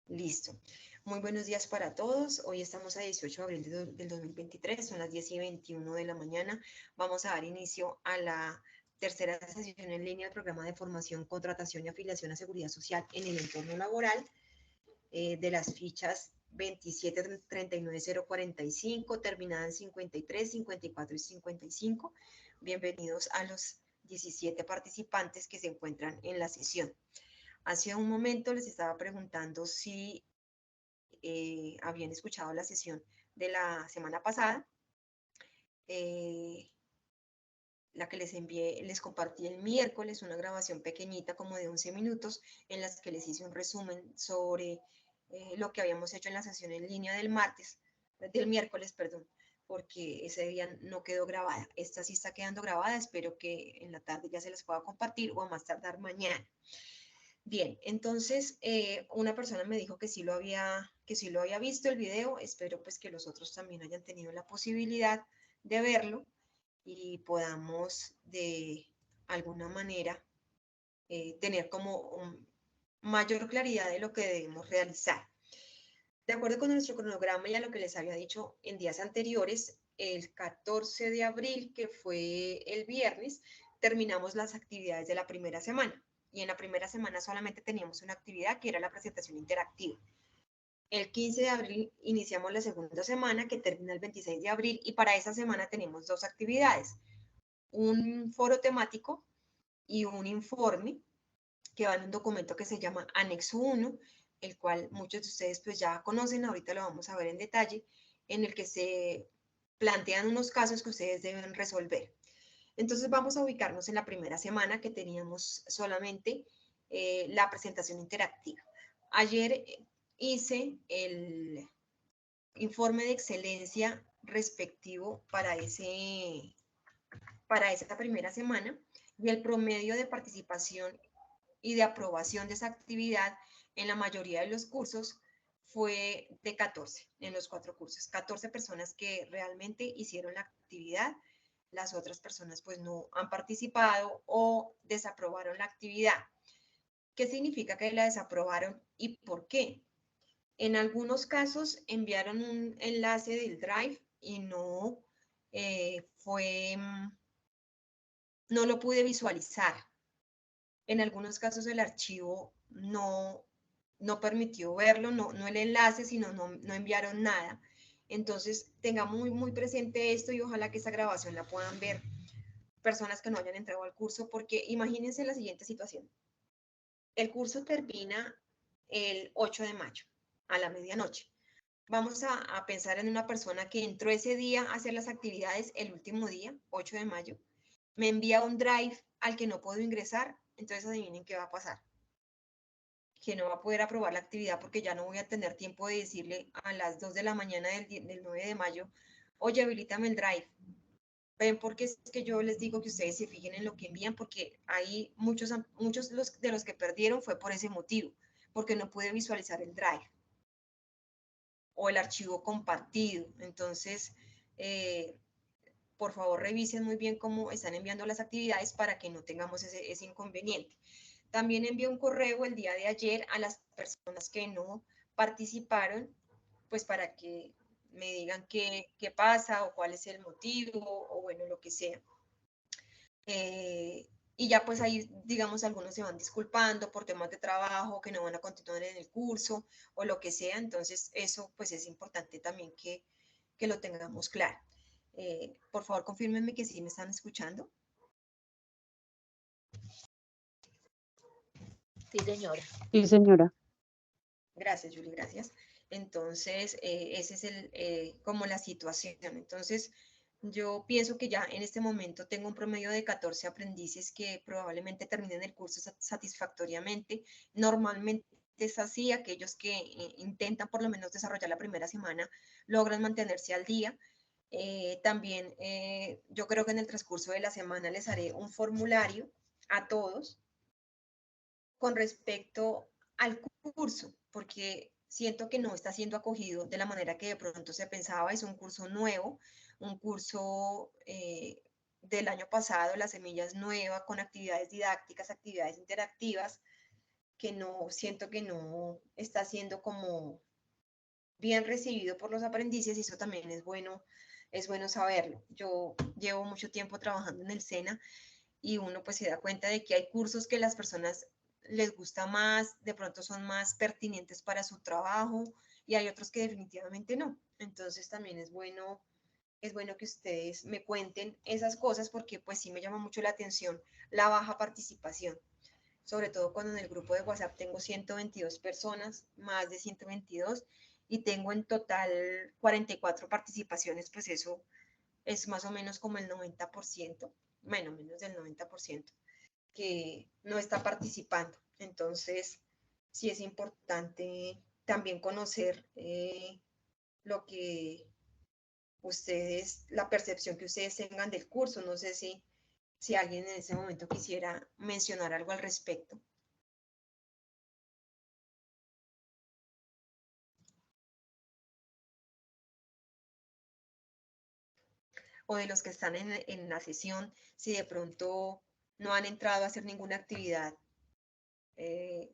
Listo. Muy buenos días para todos. Hoy estamos a 18 de abril del 2023, son las 10:21 de la mañana. Vamos a dar inicio a la tercera sesión en línea del programa de formación, contratación y afiliación a seguridad social en el entorno laboral de las fichas 27 39 045, terminada en 53, 54 y 55. Bienvenidos a los 17 participantes que se encuentran en la sesión. Hace un momento les estaba preguntando si habían escuchado la sesión de la semana pasada, la que les envié, les compartí el miércoles una grabación pequeñita como de 11 minutos en las que les hice un resumen sobre lo que habíamos hecho en la sesión en línea del miércoles, perdón, porque ese día no quedó grabada. Esta sí está quedando grabada, espero que en la tarde ya se les pueda compartir o a más tardar mañana. Bien, entonces una persona me dijo que sí lo había visto el video. Espero pues que los otros también hayan tenido la posibilidad de verlo y podamos de alguna manera tener como mayor claridad de lo que debemos realizar. De acuerdo con nuestro cronograma y a lo que les había dicho en días anteriores, el 14 de abril, que fue el viernes, terminamos las actividades de la primera semana. Y en la primera semana solamente teníamos una actividad que era la presentación interactiva. El 15 de abril iniciamos la segunda semana que termina el 26 de abril y para esa semana tenemos dos actividades. Un foro temático y un informe que va en un documento que se llama Anexo 1, el cual muchos de ustedes pues ya conocen, ahorita lo vamos a ver en detalle, en el que se plantean unos casos que ustedes deben resolver. Entonces vamos a ubicarnos en la primera semana que teníamos solamente la presentación interactiva. Ayer hice el informe de excelencia respectivo para esa primera semana y el promedio de participación y de aprobación de esa actividad en la mayoría de los cursos fue de 14, en los 4 cursos. 14 personas que realmente hicieron la actividad, las otras personas pues no han participado o desaprobaron la actividad. ¿Qué significa que la desaprobaron y por qué? En algunos casos enviaron un enlace del Drive y no no lo pude visualizar. En algunos casos el archivo no permitió verlo, no el enlace, sino no enviaron nada. Entonces, tengamos muy presente esto y ojalá que esta grabación la puedan ver personas que no hayan entrado al curso, porque imagínense la siguiente situación. El curso termina el 8 de mayo, a la medianoche. Vamos a pensar en una persona que entró ese día a hacer las actividades el último día, 8 de mayo, me envía un drive al que no puedo ingresar, entonces adivinen qué va a pasar. Que no va a poder aprobar la actividad porque ya no voy a tener tiempo de decirle a las 2 de la mañana del 9 de mayo, oye, habilítame el drive. Ven, porque es que yo les digo que ustedes se fijen en lo que envían, porque hay muchos de los que perdieron fue por ese motivo, porque no pude visualizar el drive o el archivo compartido. Entonces, por favor, revisen muy bien cómo están enviando las actividades para que no tengamos ese inconveniente. También envié un correo el día de ayer a las personas que no participaron, pues para que me digan qué pasa o cuál es el motivo o bueno, lo que sea. Y ya pues ahí, digamos, algunos se van disculpando por temas de trabajo, que no van a continuar en el curso o lo que sea. Entonces, eso pues es importante también que lo tengamos claro. Por favor, confírmenme que sí me están escuchando. Sí, señora. Sí, señora. Gracias, Julie, gracias. Entonces, ese es como la situación. Entonces, yo pienso que ya en este momento tengo un promedio de 14 aprendices que probablemente terminen el curso satisfactoriamente. Normalmente es así, aquellos que intentan por lo menos desarrollar la primera semana logran mantenerse al día. También yo creo que en el transcurso de la semana les haré un formulario a todos con respecto al curso, porque siento que no está siendo acogido de la manera que de pronto se pensaba. Es un curso nuevo, un curso del año pasado, La Semilla es nueva, con actividades didácticas, actividades interactivas, que no, siento que no está siendo como bien recibido por los aprendices y eso también es bueno saberlo. Yo llevo mucho tiempo trabajando en el SENA y uno pues se da cuenta de que hay cursos que las personas les gusta más, de pronto son más pertinentes para su trabajo y hay otros que definitivamente no. Entonces también es bueno que ustedes me cuenten esas cosas porque pues sí me llama mucho la atención la baja participación, sobre todo cuando en el grupo de WhatsApp tengo 122 personas, más de 122, y tengo en total 44 participaciones, pues eso es más o menos como el 90%, bueno, menos del 90%, que no está participando. Entonces, sí es importante también conocer lo que ustedes, la percepción que ustedes tengan del curso. No sé si alguien en ese momento quisiera mencionar algo al respecto. O de los que están en la sesión, si de pronto no han entrado a hacer ninguna actividad, eh,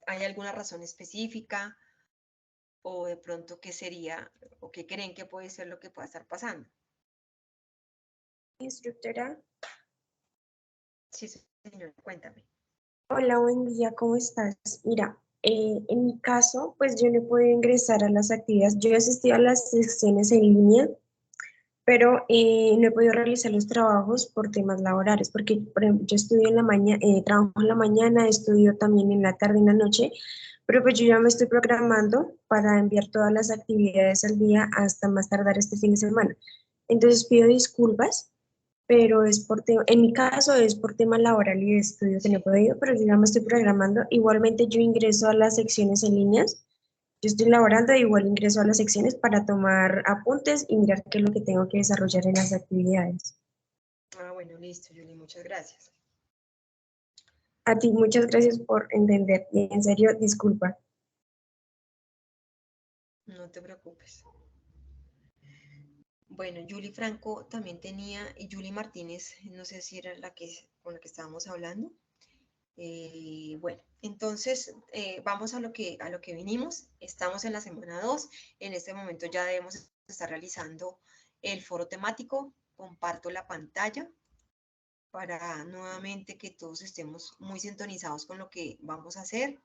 ¿hay alguna razón específica? O de pronto, ¿qué sería o qué creen que puede ser lo que pueda estar pasando? Instructora, Sí, señor, cuéntame. hola, buen día, ¿cómo estás? Mira, en mi caso, pues yo no he podido ingresar a las actividades. Yo he asistido a las sesiones en línea, pero no he podido realizar los trabajos por temas laborales, porque por ejemplo, yo estudio en la mañana, trabajo en la mañana, estudio también en la tarde y en la noche, pero pues yo ya me estoy programando para enviar todas las actividades al día hasta más tardar este fin de semana. Entonces pido disculpas, pero es por en mi caso es por tema laboral y de estudio que no he Sí. podido, pero yo ya me estoy programando. Igualmente yo ingreso a las secciones en líneas, yo estoy laborando, e igual ingreso a las secciones para tomar apuntes y mirar qué es lo que tengo que desarrollar en las actividades. Ah, bueno, listo, Julie, muchas gracias. A ti muchas gracias por entender y en serio, disculpa. No te preocupes. Bueno, Julie Franco también tenía, y Julie Martínez, no sé si era con la que estábamos hablando. Bueno, entonces vamos a lo que vinimos. Estamos en la semana 2. En este momento ya debemos estar realizando el foro temático. Comparto la pantalla para nuevamente que todos estemos muy sintonizados con lo que vamos a hacer.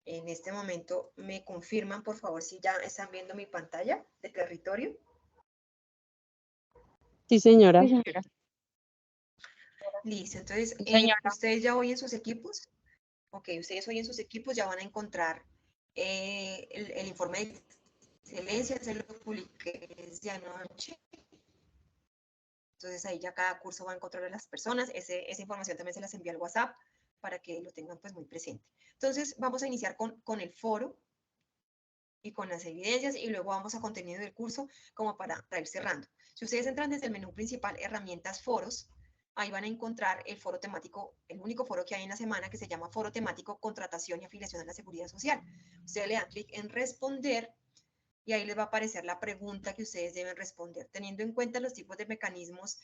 En este momento me confirman, por favor, si ya están viendo mi pantalla de territorio. Sí, señora. Sí, señora. Listo, entonces ustedes ya hoy en sus equipos, ok, ustedes hoy en sus equipos ya van a encontrar el informe de excelencia, se lo publiqué desde anoche. Entonces ahí ya cada curso va a encontrar a las personas, esa información también se las envía al WhatsApp para que lo tengan pues muy presente. Entonces vamos a iniciar con el foro y con las evidencias y luego vamos a contenido del curso como para ir cerrando. Si ustedes entran desde el menú principal, herramientas, foros, ahí van a encontrar el foro temático, el único foro que hay en la semana que se llama foro temático contratación y afiliación a la seguridad social. Ustedes le dan clic en responder y ahí les va a aparecer la pregunta que ustedes deben responder, teniendo en cuenta los tipos de mecanismos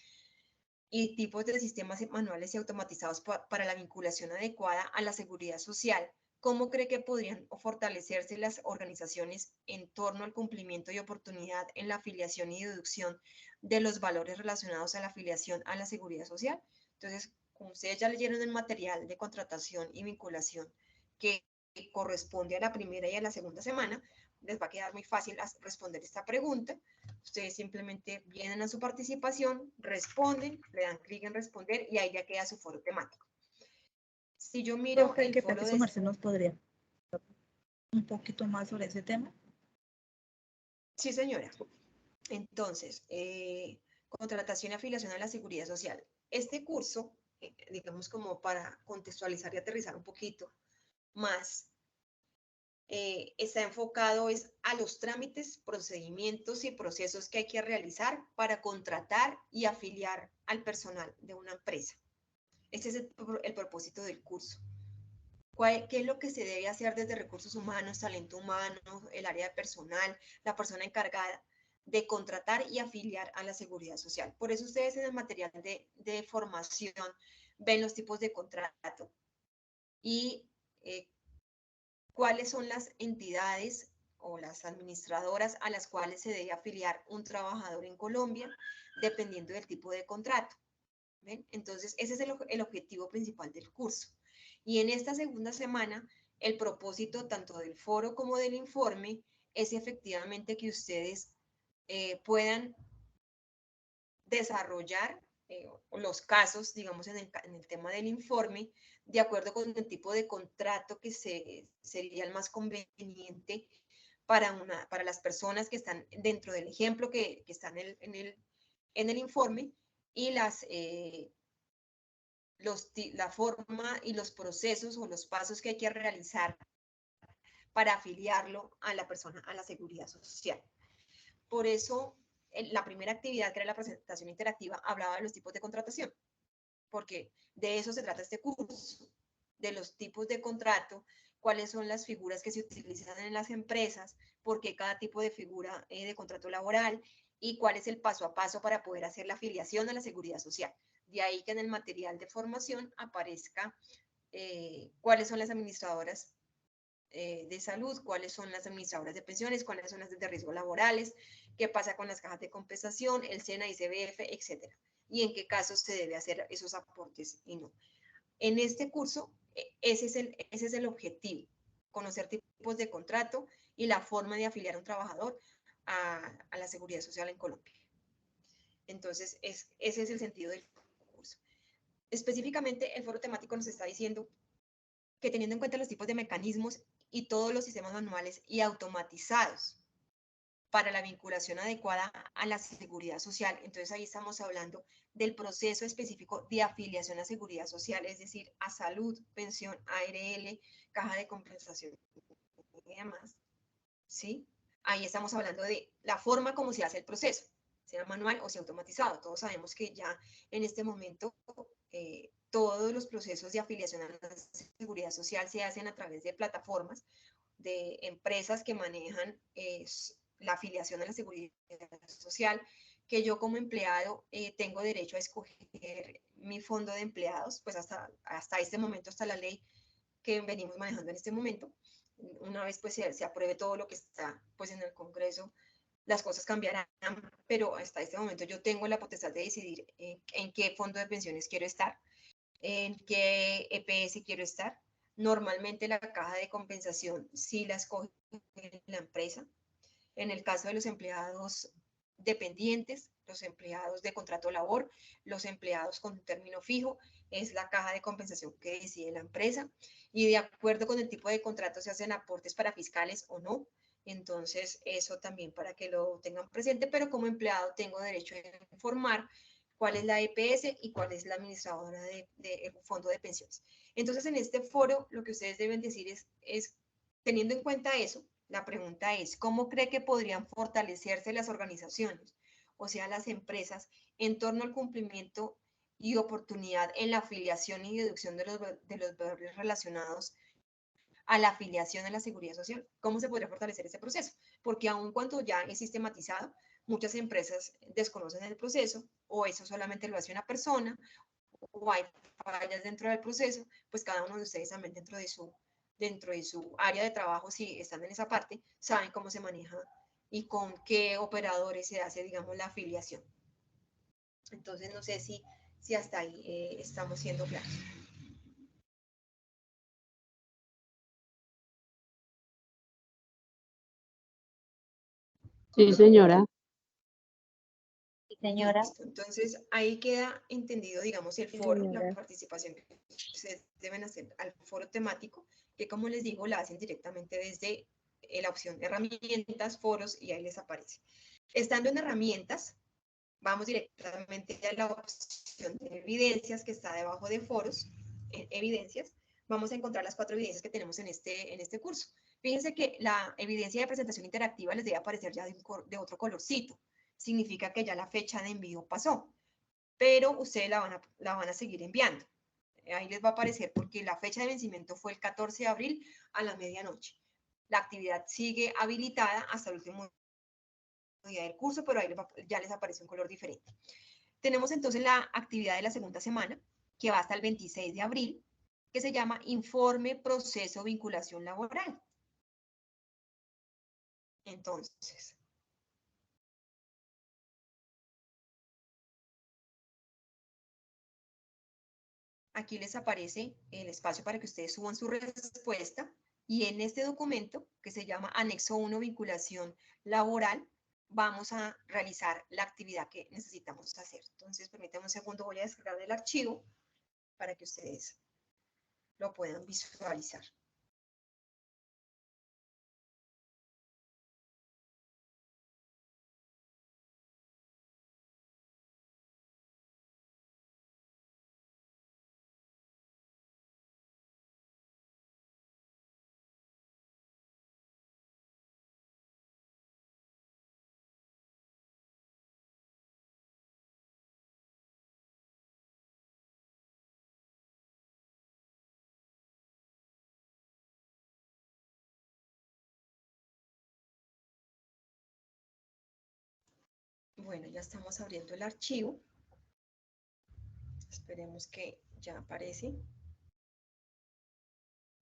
y tipos de sistemas manuales y automatizados para la vinculación adecuada a la seguridad social. ¿Cómo cree que podrían fortalecerse las organizaciones en torno al cumplimiento y oportunidad en la afiliación y deducción de los valores relacionados a la afiliación a la seguridad social? Entonces, como ustedes ya leyeron el material de contratación y vinculación que corresponde a la primera y a la segunda semana, les va a quedar muy fácil responder esta pregunta. Ustedes simplemente vienen a su participación, responden, le dan clic en responder y ahí ya queda su foro temático. Si yo miro Profe, el ¿qué tal foro que de... su merced nos podría un poquito más sobre ese tema? Sí, señora. Entonces, contratación y afiliación a la seguridad social. Este curso, digamos como para contextualizar y aterrizar un poquito más, está enfocado es a los trámites, procedimientos y procesos que hay que realizar para contratar y afiliar al personal de una empresa. Este es el propósito del curso. ¿Qué es lo que se debe hacer desde recursos humanos, talento humano, el área de personal, la persona encargada de contratar y afiliar a la seguridad social? Por eso ustedes en el material de formación ven los tipos de contrato, y cuáles son las entidades o las administradoras a las cuales se debe afiliar un trabajador en Colombia, dependiendo del tipo de contrato. ¿Ven? Entonces, ese es el objetivo principal del curso. Y en esta segunda semana, el propósito tanto del foro como del informe es efectivamente que ustedes puedan desarrollar los casos, digamos, en el tema del informe, de acuerdo con el tipo de contrato que sería el más conveniente para las personas que están dentro del ejemplo que están en el informe y la forma y los procesos o los pasos que hay que realizar para afiliarlo a la persona a la seguridad social. Por eso, la primera actividad, que era la presentación interactiva, hablaba de los tipos de contratación, porque de eso se trata este curso, de los tipos de contrato, cuáles son las figuras que se utilizan en las empresas, por qué cada tipo de figura de contrato laboral y cuál es el paso a paso para poder hacer la afiliación a la seguridad social. De ahí que en el material de formación aparezca cuáles son las administradoras de salud, cuáles son las administradoras de pensiones, cuáles son las de riesgo laborales, qué pasa con las cajas de compensación, el SENA, ICBF, etcétera, y en qué casos se debe hacer esos aportes y no. En este curso, ese es el objetivo, conocer tipos de contrato y la forma de afiliar a un trabajador a la seguridad social en Colombia. Entonces, ese es el sentido del curso. Específicamente, el foro temático nos está diciendo que teniendo en cuenta los tipos de mecanismos y todos los sistemas manuales y automatizados para la vinculación adecuada a la seguridad social, entonces ahí estamos hablando del proceso específico de afiliación a seguridad social, es decir, a salud, pensión, ARL, caja de compensación y demás, ¿sí? Ahí estamos hablando de la forma como se hace el proceso, sea manual o sea automatizado. Todos sabemos que ya en este momento todos los procesos de afiliación a la seguridad social se hacen a través de plataformas de empresas que manejan la afiliación a la seguridad social, que yo como empleado tengo derecho a escoger mi fondo de empleados, pues hasta este momento, hasta la ley que venimos manejando en este momento. Una vez pues se apruebe todo lo que está pues en el Congreso, las cosas cambiarán, pero hasta este momento yo tengo la potestad de decidir en qué fondo de pensiones quiero estar, en qué EPS quiero estar. Normalmente la caja de compensación sí la escoge la empresa. En el caso de los empleados dependientes, los empleados de contrato labor, los empleados con término fijo, es la caja de compensación que decide la empresa y de acuerdo con el tipo de contrato se hacen aportes para fiscales o no. Entonces, eso también para que lo tengan presente, pero como empleado tengo derecho a informar cuál es la EPS y cuál es la administradora del fondo de pensiones. Entonces, en este foro, lo que ustedes deben decir es teniendo en cuenta eso, la pregunta es, ¿cómo cree que podrían fortalecerse las organizaciones, o sea, las empresas, en torno al cumplimiento y oportunidad en la afiliación y deducción de los valores relacionados a la afiliación a la seguridad social? ¿Cómo se podría fortalecer ese proceso? Porque aun cuando ya es sistematizado, muchas empresas desconocen el proceso o eso solamente lo hace una persona o hay fallas dentro del proceso, pues cada uno de ustedes también dentro de su área de trabajo, si están en esa parte, saben cómo se maneja y con qué operadores se hace, digamos, la afiliación. Entonces, no sé si hasta ahí estamos siendo claros. Sí, señora. Sí, señora. Listo. Entonces, ahí queda entendido, digamos, el foro, la participación que ustedes deben hacer al foro temático, que como les digo, la hacen directamente desde la opción de herramientas, foros, y ahí les aparece. Estando en herramientas, vamos directamente a la opción de evidencias que está debajo de foros, en evidencias. Vamos a encontrar las 4 evidencias que tenemos en este curso. Fíjense que la evidencia de presentación interactiva les debe aparecer ya de otro colorcito. Significa que ya la fecha de envío pasó, pero ustedes la van a seguir enviando. Ahí les va a aparecer porque la fecha de vencimiento fue el 14 de abril a la medianoche. La actividad sigue habilitada hasta el último día del curso, pero ahí ya les aparece un color diferente. Tenemos entonces la actividad de la segunda semana, que va hasta el 26 de abril, que se llama Informe Proceso Vinculación Laboral. Entonces, aquí les aparece el espacio para que ustedes suban su respuesta y en este documento que se llama Anexo 1 Vinculación Laboral vamos a realizar la actividad que necesitamos hacer. Entonces, permítanme un segundo, voy a descargar el archivo para que ustedes lo puedan visualizar. Bueno, ya estamos abriendo el archivo. Esperemos que ya aparece.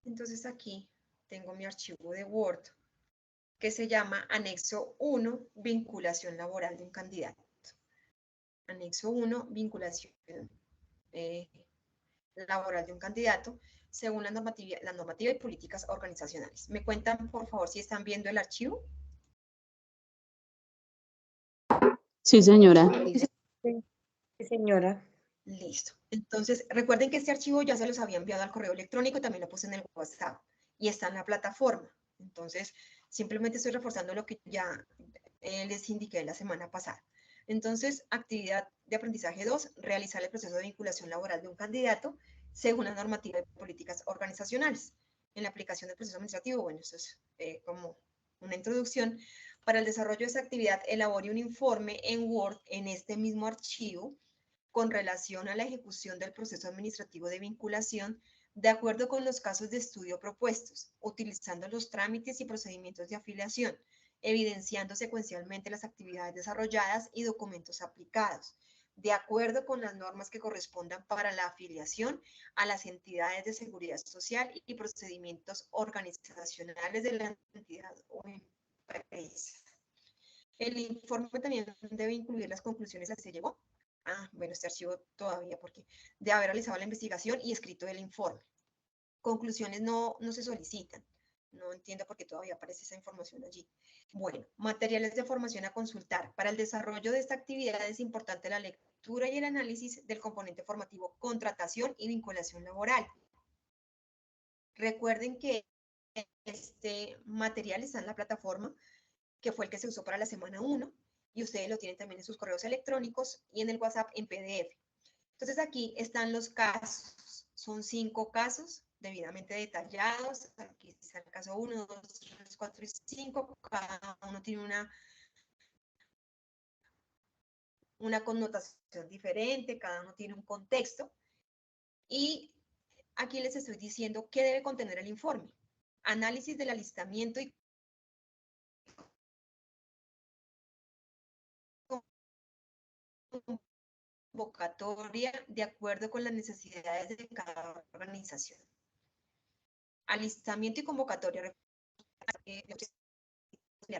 Entonces aquí tengo mi archivo de Word que se llama Anexo 1, Vinculación Laboral de un candidato. Anexo 1, Vinculación laboral de un candidato, según la normativa y políticas organizacionales. ¿Me cuentan, por favor, si están viendo el archivo? Sí, señora. Sí, señora. Listo. Entonces, recuerden que este archivo ya se los había enviado al correo electrónico y también lo puse en el WhatsApp y está en la plataforma. Entonces, simplemente estoy reforzando lo que ya les indiqué la semana pasada. Entonces, actividad de aprendizaje 2, realizar el proceso de vinculación laboral de un candidato según la normativa de políticas organizacionales. En la aplicación del proceso administrativo, bueno, esto es como una introducción. Para el desarrollo de esta actividad, elabore un informe en Word en este mismo archivo con relación a la ejecución del proceso administrativo de vinculación de acuerdo con los casos de estudio propuestos, utilizando los trámites y procedimientos de afiliación, evidenciando secuencialmente las actividades desarrolladas y documentos aplicados, de acuerdo con las normas que correspondan para la afiliación a las entidades de seguridad social y procedimientos organizacionales de la entidad o empresa. El informe también debe incluir las conclusiones a las que se llegó. Bueno, este archivo todavía, porque de haber realizado la investigación y escrito el informe. Conclusiones no se solicitan. No entiendo por qué todavía aparece esa información allí. Bueno, materiales de formación a consultar. Para el desarrollo de esta actividad es importante la lectura y el análisis del componente formativo, contratación y vinculación laboral. Recuerden que este material está en la plataforma, que fue el que se usó para la semana 1, y ustedes lo tienen también en sus correos electrónicos y en el WhatsApp en PDF. Entonces aquí están los casos, son 5 casos debidamente detallados, aquí está el caso 1, 2, 3, 4 y 5, cada uno tiene una connotación diferente, cada uno tiene un contexto, y aquí les estoy diciendo qué debe contener el informe. Análisis del alistamiento y convocatoria de acuerdo con las necesidades de cada organización. Alistamiento y convocatoria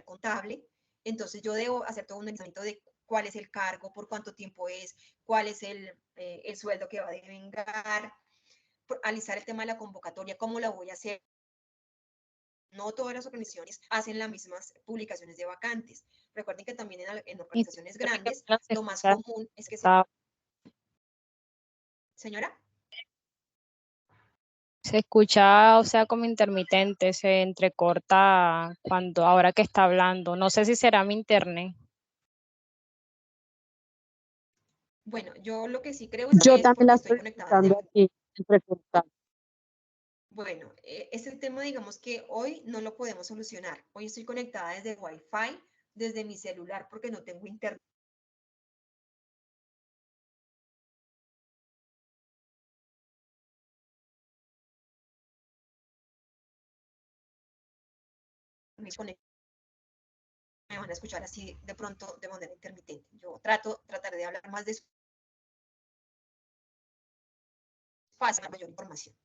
contable, entonces yo debo hacer todo un alistamiento de cuál es el cargo, por cuánto tiempo es, cuál es el sueldo que va a devengar, alistar el tema de la convocatoria, cómo la voy a hacer. No todas las organizaciones hacen las mismas publicaciones de vacantes. Recuerden que también en organizaciones grandes, lo más común es que se... Señora. Se escucha, o sea, como intermitente, se entrecorta ahora que está hablando. No sé si será mi internet. Bueno, yo lo que sí creo es que Yo es también porque la estoy estoy conectada. escuchando aquí, entrecortada. Bueno, este tema, digamos que hoy no lo podemos solucionar. Hoy estoy conectada desde Wi-Fi, desde mi celular, porque no tengo internet. Me van a escuchar así de pronto de manera intermitente. Yo trataré de hablar más despacio para mayor información.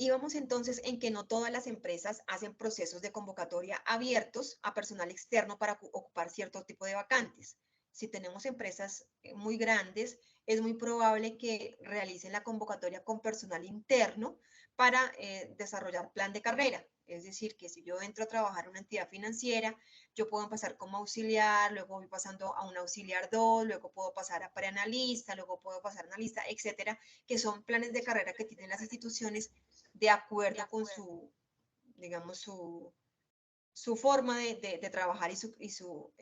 íbamos entonces en que no todas las empresas hacen procesos de convocatoria abiertos a personal externo para ocupar cierto tipo de vacantes. Si tenemos empresas muy grandes, es muy probable que realicen la convocatoria con personal interno para desarrollar plan de carrera. Es decir, que si yo entro a trabajar en una entidad financiera, yo puedo empezar como auxiliar, luego voy pasando a un auxiliar 2, luego puedo pasar a preanalista, luego puedo pasar a analista, etcétera, que son planes de carrera que tienen las instituciones de acuerdo con su, digamos, su forma de trabajar y su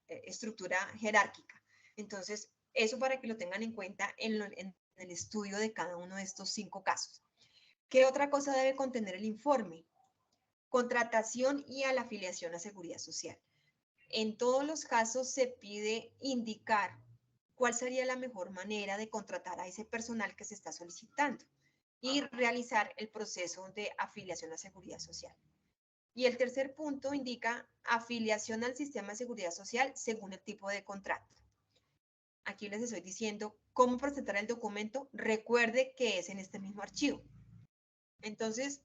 estructura jerárquica. Entonces, eso para que lo tengan en cuenta en el estudio de cada uno de estos 5 casos. ¿Qué otra cosa debe contener el informe? Contratación y a la afiliación a Seguridad Social. En todos los casos se pide indicar cuál sería la mejor manera de contratar a ese personal que se está solicitando y realizar el proceso de afiliación a Seguridad Social. Y el tercer punto indica afiliación al sistema de seguridad social según el tipo de contrato. Aquí les estoy diciendo cómo presentar el documento. Recuerde que es en este mismo archivo. Entonces,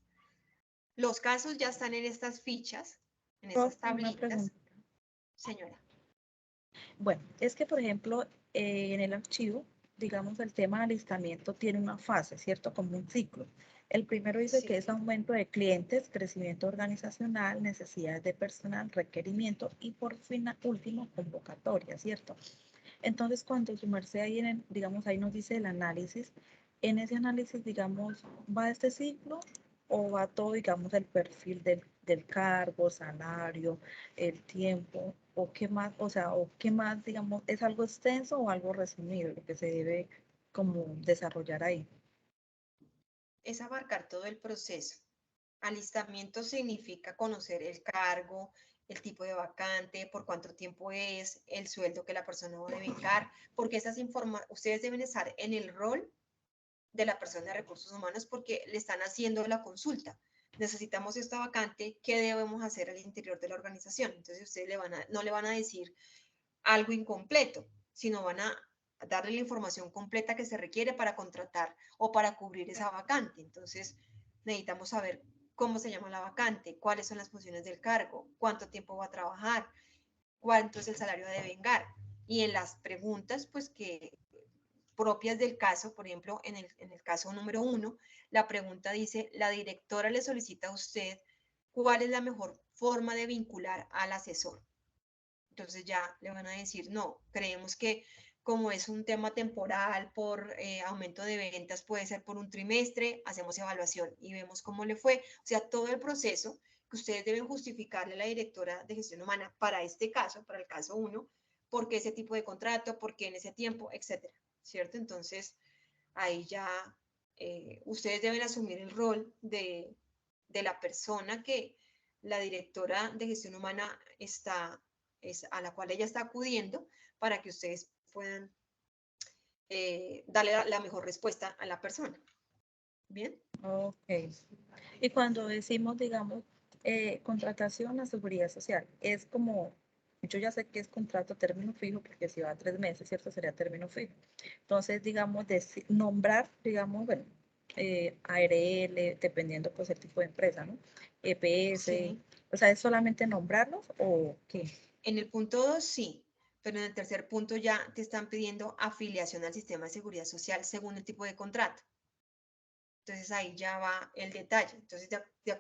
los casos ya están en estas fichas, en estas tablitas. Señora. Bueno, es que, por ejemplo, en el archivo, digamos, el tema de alistamiento tiene una fase, ¿cierto? Como un ciclo. El primero dice que es aumento de clientes, crecimiento organizacional, necesidades de personal, requerimiento y por fin, último, convocatoria, ¿cierto? Entonces, cuando su merced ahí, digamos, ahí nos dice el análisis, en ese análisis, digamos, ¿va este ciclo o va todo, digamos, el perfil del cargo, salario, el tiempo, o qué más, o sea, o qué más, digamos, es algo extenso o algo resumido, lo que se debe como desarrollar ahí? Es abarcar todo el proceso. Alistamiento significa conocer el cargo, el tipo de vacante, por cuánto tiempo es, el sueldo que la persona va a devengar, porque ustedes deben estar en el rol de la persona de recursos humanos porque le están haciendo la consulta. Necesitamos esta vacante, ¿qué debemos hacer al interior de la organización? Entonces ustedes no le van a decir algo incompleto, sino van a darle la información completa que se requiere para contratar o para cubrir esa vacante. Entonces necesitamos saber cómo se llama la vacante, cuáles son las funciones del cargo, cuánto tiempo va a trabajar, cuánto es el salario a devengar. Y en las preguntas, pues que propias del caso, por ejemplo, en el caso número 1, la pregunta dice, la directora le solicita a usted cuál es la mejor forma de vincular al asesor. Entonces ya le van a decir, no, creemos que como es un tema temporal por aumento de ventas, puede ser por un trimestre, hacemos evaluación y vemos cómo le fue. O sea, todo el proceso que ustedes deben justificarle a la directora de gestión humana para este caso, para el caso 1, por qué ese tipo de contrato, por qué en ese tiempo, etcétera, ¿cierto? Entonces, ahí ya ustedes deben asumir el rol de la persona que la directora de gestión humana a la cual ella está acudiendo para que ustedes puedan darle la mejor respuesta a la persona. ¿Bien? Ok. Y cuando decimos, digamos, contratación a seguridad social, es como, yo ya sé que es contrato a término fijo, porque si va a 3 meses, ¿cierto? Sería término fijo. Entonces, digamos, nombrar, digamos, bueno, ARL, dependiendo pues el tipo de empresa, ¿no? EPS, Sí. o sea, ¿es solamente nombrarlos o qué? En el punto 2, sí, pero en el tercer punto ya te están pidiendo afiliación al sistema de seguridad social según el tipo de contrato. Entonces ahí ya va el detalle. Entonces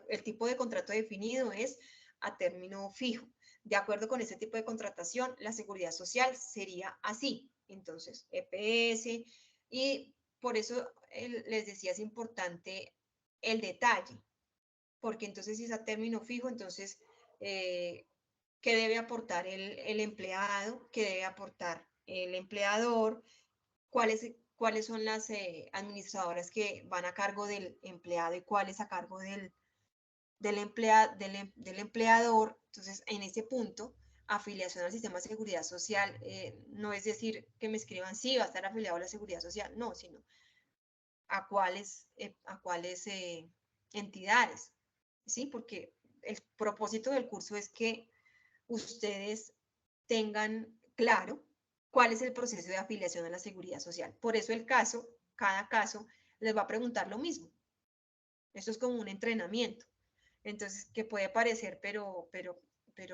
el tipo de contrato definido es a término fijo. De acuerdo con ese tipo de contratación, la seguridad social sería así. Entonces, EPS, y por eso les decía es importante el detalle, porque entonces si es a término fijo, entonces, ¿qué debe aportar el empleado? ¿Qué debe aportar el empleador? ¿Cuáles son las administradoras que van a cargo del empleado y cuáles a cargo del empleador? Entonces, en ese punto, afiliación al sistema de seguridad social, no es decir que me escriban, sí, va a estar afiliado a la seguridad social, no, sino a cuáles entidades, ¿sí? Porque el propósito del curso es que ustedes tengan claro cuál es el proceso de afiliación a la seguridad social. Por eso cada caso les va a preguntar lo mismo. Esto es como un entrenamiento. Entonces, que puede parecer, pero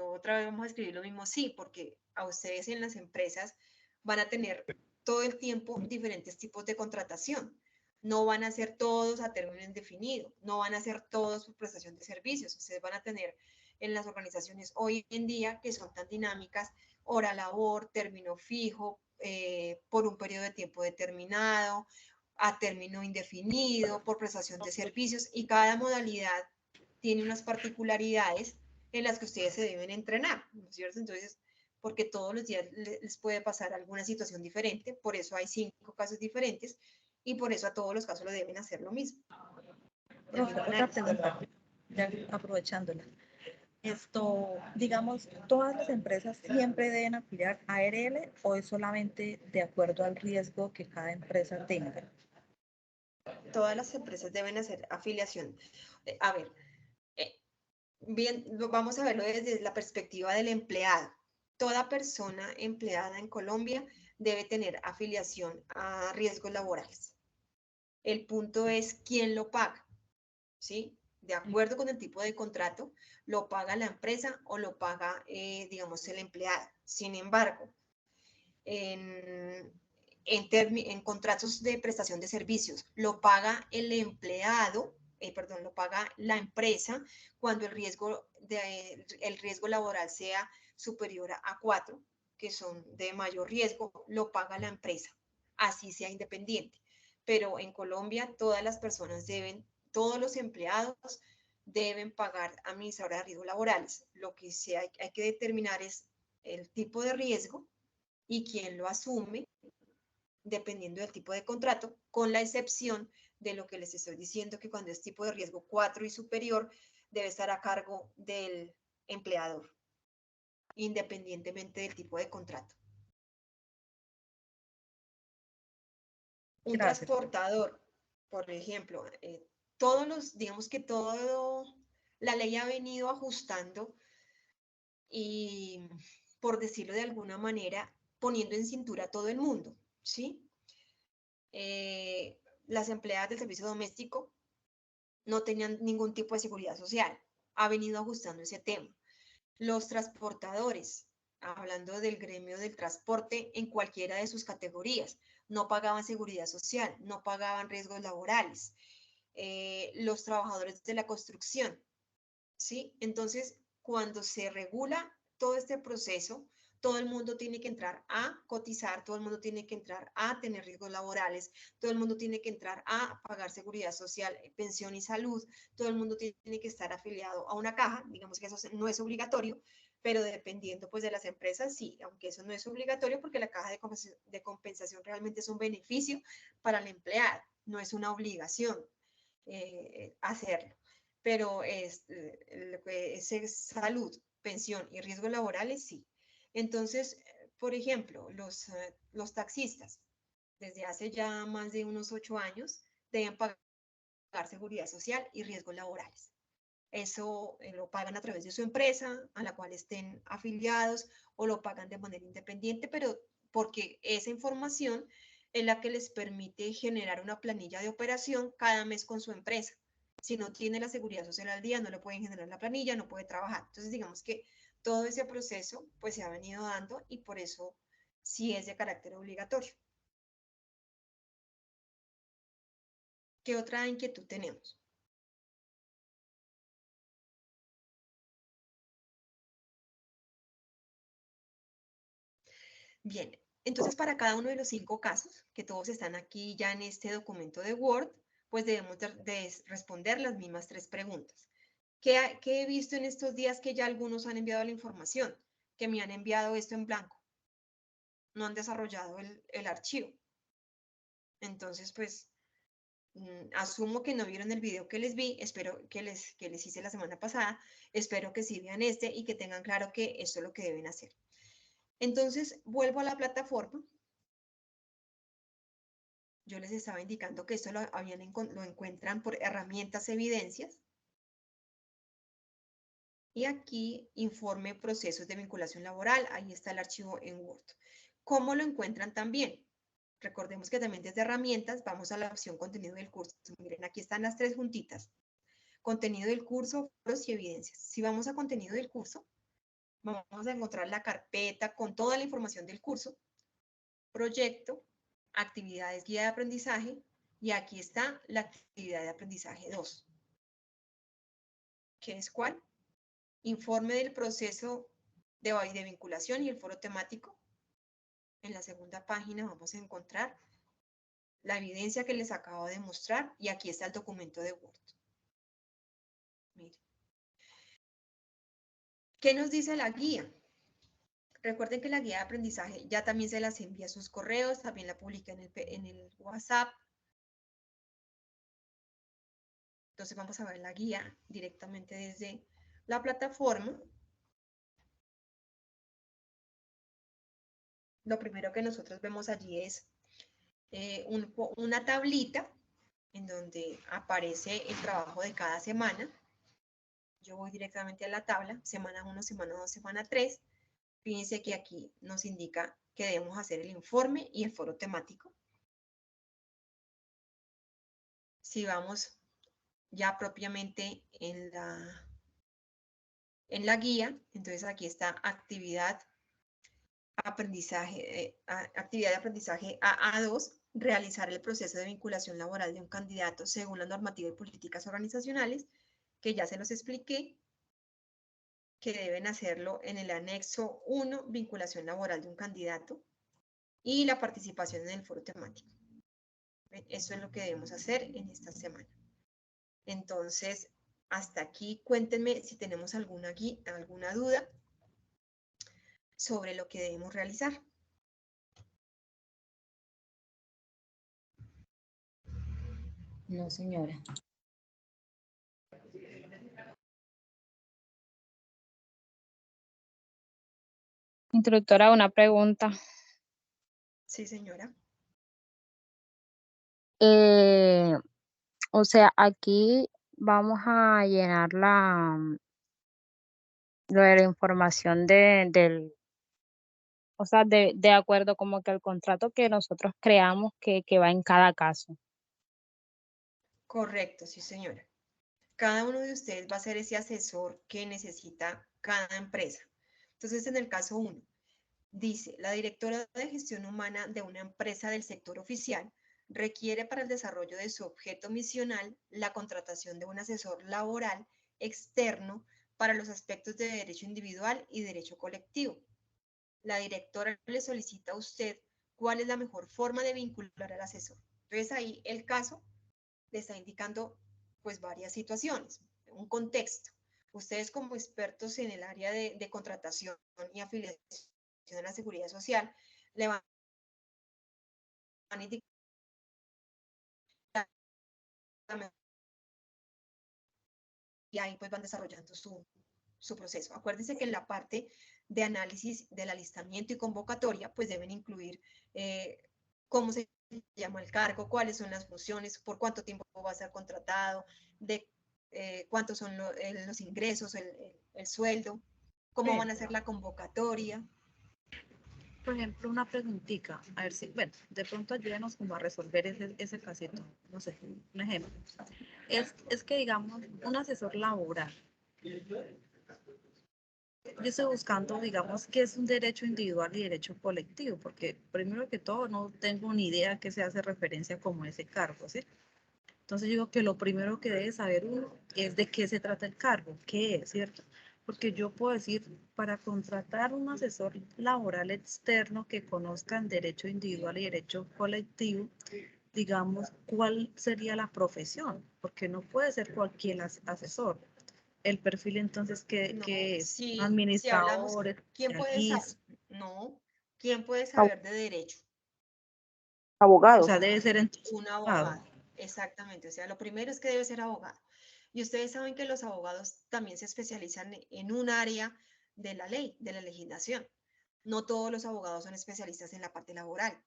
otra vez vamos a escribir lo mismo, sí, porque a ustedes en las empresas van a tener todo el tiempo diferentes tipos de contratación. No van a ser todos a término indefinido, no van a ser todos por prestación de servicios. Ustedes van a tener en las organizaciones hoy en día que son tan dinámicas, hora labor, término fijo, por un periodo de tiempo determinado, a término indefinido, por prestación de servicios, y cada modalidad tiene unas particularidades en las que ustedes se deben entrenar, ¿no es cierto? Entonces, porque todos los días les puede pasar alguna situación diferente, por eso hay 5 casos diferentes y por eso a todos los casos lo deben hacer lo mismo. Otra pregunta, ya aprovechándola. Esto, digamos, ¿todas las empresas siempre deben afiliar a ARL o es solamente de acuerdo al riesgo que cada empresa tenga? Todas las empresas deben hacer afiliación. A ver, bien, vamos a verlo desde la perspectiva del empleado. Toda persona empleada en Colombia debe tener afiliación a riesgos laborales. El punto es quién lo paga, ¿sí? De acuerdo con el tipo de contrato, lo paga la empresa o lo paga, digamos, el empleado. Sin embargo, en contratos de prestación de servicios, lo paga el empleado, lo paga la empresa cuando el riesgo laboral sea superior a 4, que son de mayor riesgo, lo paga la empresa, así sea independiente. Pero en Colombia todas las personas todos los empleados deben pagar administradora de riesgos laborales. Lo que hay que determinar es el tipo de riesgo y quién lo asume dependiendo del tipo de contrato, con la excepción de lo que les estoy diciendo, que cuando es tipo de riesgo 4 y superior, debe estar a cargo del empleador, independientemente del tipo de contrato. Un Gracias. transportador, por ejemplo, digamos que la ley ha venido ajustando y, por decirlo de alguna manera, poniendo en cintura a todo el mundo, ¿sí? Las empleadas del servicio doméstico no tenían ningún tipo de seguridad social. Ha venido ajustando ese tema. Los transportadores, hablando del gremio del transporte en cualquiera de sus categorías, no pagaban seguridad social, no pagaban riesgos laborales. Los trabajadores de la construcción, ¿sí? Entonces, cuando se regula todo este proceso, todo el mundo tiene que entrar a cotizar, todo el mundo tiene que entrar a tener riesgos laborales, todo el mundo tiene que entrar a pagar seguridad social, pensión y salud, todo el mundo tiene que estar afiliado a una caja, digamos que eso no es obligatorio, pero dependiendo pues de las empresas, sí, aunque eso no es obligatorio porque la caja de compensación realmente es un beneficio para el empleado, no es una obligación hacerlo, pero lo que es salud, pensión y riesgos laborales, sí. Entonces, por ejemplo, los taxistas, desde hace ya más de unos 8 años, deben pagar seguridad social y riesgos laborales. Eso lo pagan a través de su empresa, a la cual estén afiliados, o lo pagan de manera independiente, pero porque esa información es la que les permite generar una planilla de operación cada mes con su empresa. Si no tiene la seguridad social al día, no le pueden generar la planilla, no puede trabajar. Entonces, digamos que todo ese proceso pues se ha venido dando y por eso sí es de carácter obligatorio. ¿Qué otra inquietud tenemos? Bien, entonces para cada uno de los 5 casos, que todos están aquí ya en este documento de Word, pues debemos de responder las mismas 3 preguntas. ¿Qué he visto en estos días? Que ya algunos han enviado la información, que me han enviado esto en blanco. No han desarrollado el archivo. Entonces, pues, asumo que no vieron el video que les vi, espero que les hice la semana pasada, espero que sí vean este y que tengan claro que esto es lo que deben hacer. Entonces, vuelvo a la plataforma. Yo les estaba indicando que esto lo encuentran por herramientas, evidencias. Y aquí, informe procesos de vinculación laboral. Ahí está el archivo en Word. ¿Cómo lo encuentran también? Recordemos que también desde herramientas vamos a la opción contenido del curso. Miren, aquí están las 3 juntitas. contenido del curso, foros y evidencias. Si vamos a contenido del curso, vamos a encontrar la carpeta con toda la información del curso, proyecto, actividades guía de aprendizaje, y aquí está la actividad de aprendizaje 2. ¿Qué es cuál? Informe del proceso de vinculación y el foro temático. En la segunda página vamos a encontrar la evidencia que les acabo de mostrar, y aquí está el documento de Word. Miren. ¿Qué nos dice la guía? Recuerden que la guía de aprendizaje ya también se las envía a sus correos, también la publica en el WhatsApp. Entonces vamos a ver la guía directamente desde la plataforma. Lo primero que nosotros vemos allí es una tablita en donde aparece el trabajo de cada semana. Yo voy directamente a la tabla, semana 1, semana 2, semana 3. Fíjense que aquí nos indica que debemos hacer el informe y el foro temático. Si vamos ya propiamente en la guía, entonces aquí está actividad de aprendizaje AA2, realizar el proceso de vinculación laboral de un candidato según la normativa y políticas organizacionales, que ya se los expliqué, que deben hacerlo en el anexo 1, vinculación laboral de un candidato, y la participación en el foro temático. Eso es lo que debemos hacer en esta semana. Entonces, hasta aquí, cuéntenme si tenemos alguna duda sobre lo que debemos realizar. No, señora. Instructora, una pregunta. Sí, señora. O sea, aquí vamos a llenar lo de la información o sea, de acuerdo como que al contrato que nosotros creamos que va en cada caso. Correcto, sí, señora. Cada uno de ustedes va a ser ese asesor que necesita cada empresa. Entonces, en el caso 1, dice, la directora de gestión humana de una empresa del sector oficial requiere para el desarrollo de su objeto misional la contratación de un asesor laboral externo para los aspectos de derecho individual y derecho colectivo. La directora le solicita a usted cuál es la mejor forma de vincular al asesor. Entonces ahí el caso le está indicando pues varias situaciones, un contexto. Ustedes como expertos en el área de contratación y afiliación de la seguridad social le van a indicar y ahí pues van desarrollando su proceso. Acuérdense que en la parte de análisis del alistamiento y convocatoria pues deben incluir cómo se llama el cargo, cuáles son las funciones, por cuánto tiempo va a ser contratado, de cuántos son los ingresos, el sueldo, cómo van a ser la convocatoria. Por ejemplo, una preguntita, a ver si, bueno, de pronto ayúdenos como a resolver ese casito, no sé, un ejemplo. Es que, digamos, un asesor laboral, yo estoy buscando, digamos, qué es un derecho individual y derecho colectivo, porque primero que todo no tengo ni idea qué se hace referencia como ese cargo, ¿sí? Entonces digo que lo primero que debe saber uno es de qué se trata el cargo, qué es, ¿cierto? Porque yo puedo decir, para contratar un asesor laboral externo que conozca en derecho individual y derecho colectivo, digamos, ¿cuál sería la profesión? Porque no puede ser cualquier asesor. El perfil entonces, ¿qué es? Si hablamos, Administrador, ¿quién puede saber? No, ¿quién puede saber de derecho? o Abogado. sea, debe ser Un abogado, exactamente. O sea, lo primero es que debe ser abogado. Y ustedes saben que los abogados también se especializan en un área de la ley, de la legislación. No todos los abogados son especialistas en la parte laboral.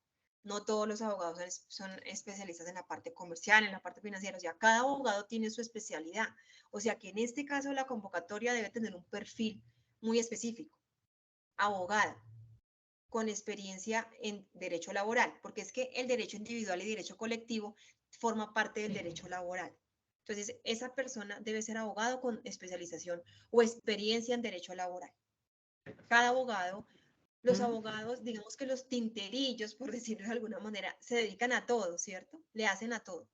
No todos los abogados son especialistas en la parte comercial, en la parte financiera. O sea, cada abogado tiene su especialidad. O sea, que en este caso la convocatoria debe tener un perfil muy específico. Abogada, con experiencia en derecho laboral, porque es que el derecho individual y derecho colectivo forma parte del derecho laboral. Entonces, esa persona debe ser abogado con especialización o experiencia en derecho laboral. Cada abogado, los abogados, digamos que los tinterillos, por decirlo de alguna manera, se dedican a todo, ¿cierto? Le hacen a todo.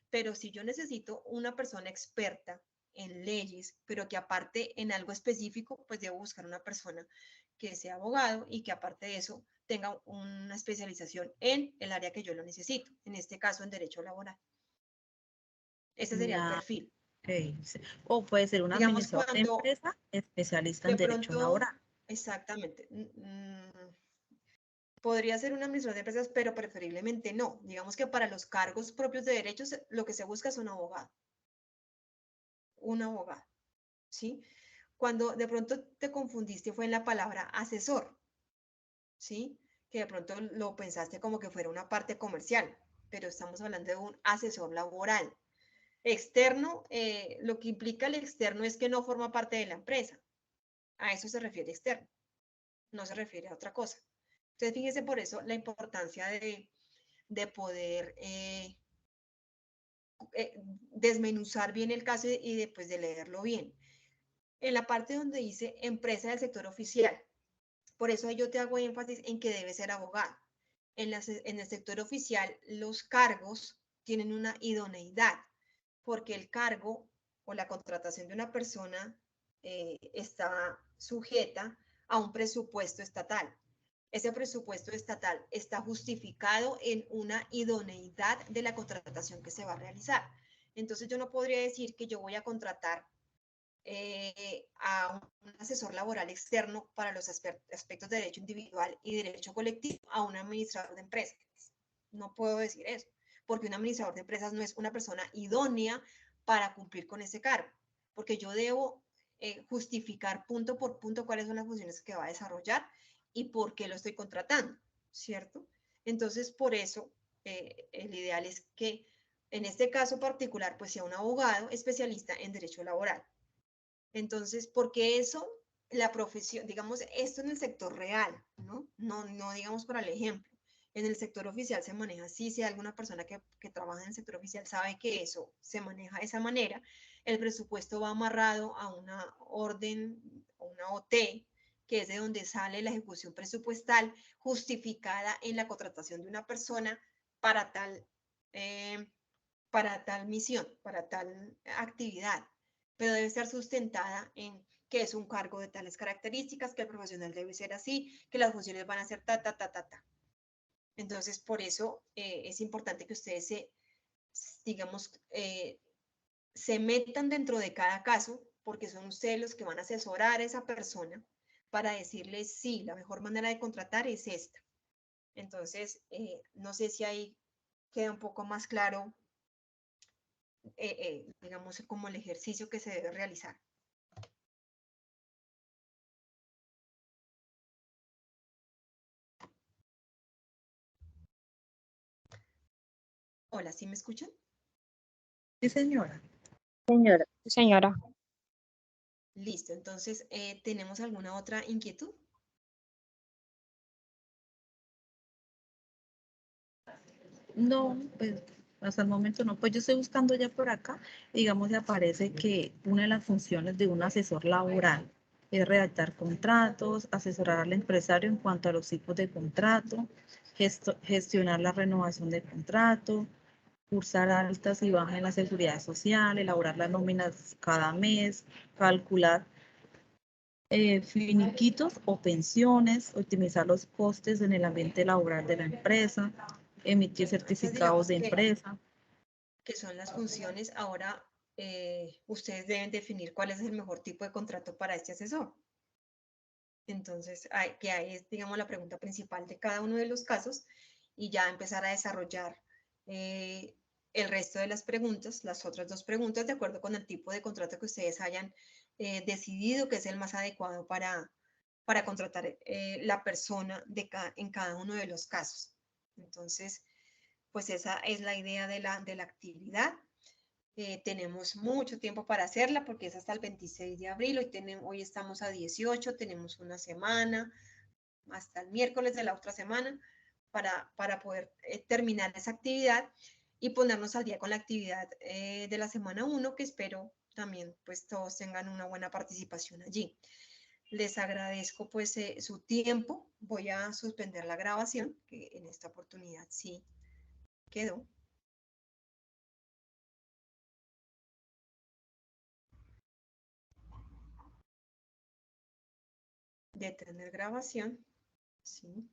Pero si yo necesito una persona experta en leyes, pero que aparte en algo específico, pues debo buscar una persona que sea abogado y que aparte de eso tenga una especialización en el área que yo lo necesito, en este caso en derecho laboral. Ese sería el perfil. Okay. Sí. O puede ser un Digamos administrador de cuando empresa especialista en de derecho pronto, laboral. exactamente, podría ser un administrador de empresas, pero preferiblemente no. Digamos que para los cargos propios de derechos, lo que se busca es un abogado. Un abogado, ¿sí? Cuando de pronto te confundiste fue en la palabra asesor, ¿sí? Que de pronto lo pensaste como que fuera una parte comercial, pero estamos hablando de un asesor laboral. Externo, lo que implica el externo es que no forma parte de la empresa. A eso se refiere externo, no se refiere a otra cosa. Entonces, fíjese por eso la importancia de poder desmenuzar bien el caso y después de leerlo bien. En la parte donde dice empresa del sector oficial, por eso yo te hago énfasis en que debe ser abogado. En el sector oficial, los cargos tienen una idoneidad, porque el cargo o la contratación de una persona está sujeta a un presupuesto estatal. Ese presupuesto estatal está justificado en una idoneidad de la contratación que se va a realizar. Entonces yo no podría decir que yo voy a contratar a un asesor laboral externo para los aspectos de derecho individual y derecho colectivo a un administrador de empresas. No puedo decir eso, porque un administrador de empresas no es una persona idónea para cumplir con ese cargo, porque yo debo justificar punto por punto cuáles son las funciones que va a desarrollar y por qué lo estoy contratando, ¿cierto? Entonces, por eso, el ideal es que en este caso particular, pues sea un abogado especialista en derecho laboral. Entonces, porque eso, la profesión, digamos, esto en el sector real, ¿no? No digamos para el ejemplo. En el sector oficial se maneja así, si hay alguna persona que trabaja en el sector oficial sabe que eso se maneja de esa manera, el presupuesto va amarrado a una orden, una OT, que es de donde sale la ejecución presupuestal justificada en la contratación de una persona para tal, para tal misión, para tal actividad, pero debe estar sustentada en que es un cargo de tales características, que el profesional debe ser así, que las funciones van a ser ta, ta, ta, ta, ta. Entonces, por eso es importante que ustedes digamos, se metan dentro de cada caso, porque son ustedes los que van a asesorar a esa persona para decirle, sí, la mejor manera de contratar es esta. Entonces, no sé si ahí queda un poco más claro, digamos, como el ejercicio que se debe realizar. Hola, ¿sí me escuchan? Sí, señora. Señora. Señora. Listo, entonces, ¿tenemos alguna otra inquietud? No, pues hasta el momento no. Pues yo estoy buscando ya por acá, digamos, me aparece que una de las funciones de un asesor laboral es redactar contratos, asesorar al empresario en cuanto a los tipos de contrato, gestionar la renovación de contrato, cursar altas y bajas en la seguridad social, elaborar las nóminas cada mes, calcular finiquitos o pensiones, optimizar los costes en el ambiente laboral de la empresa, emitir certificados Digamos de empresa. que son las funciones. Ahora, ustedes deben definir cuál es el mejor tipo de contrato para este asesor. Entonces, que ahí es, digamos, la pregunta principal de cada uno de los casos y ya empezar a desarrollar el resto de las preguntas, las otras dos preguntas, de acuerdo con el tipo de contrato que ustedes hayan decidido que es el más adecuado para contratar la persona en cada uno de los casos. Entonces, pues esa es la idea de la actividad. Tenemos mucho tiempo para hacerla porque es hasta el 26 de abril. Hoy estamos a 18, tenemos una semana, hasta el miércoles de la otra semana para poder terminar esa actividad y ponernos al día con la actividad de la semana 1, que espero también pues todos tengan una buena participación allí. Les agradezco pues su tiempo. Voy a suspender la grabación, que en esta oportunidad sí quedó. Detener grabación. Sí.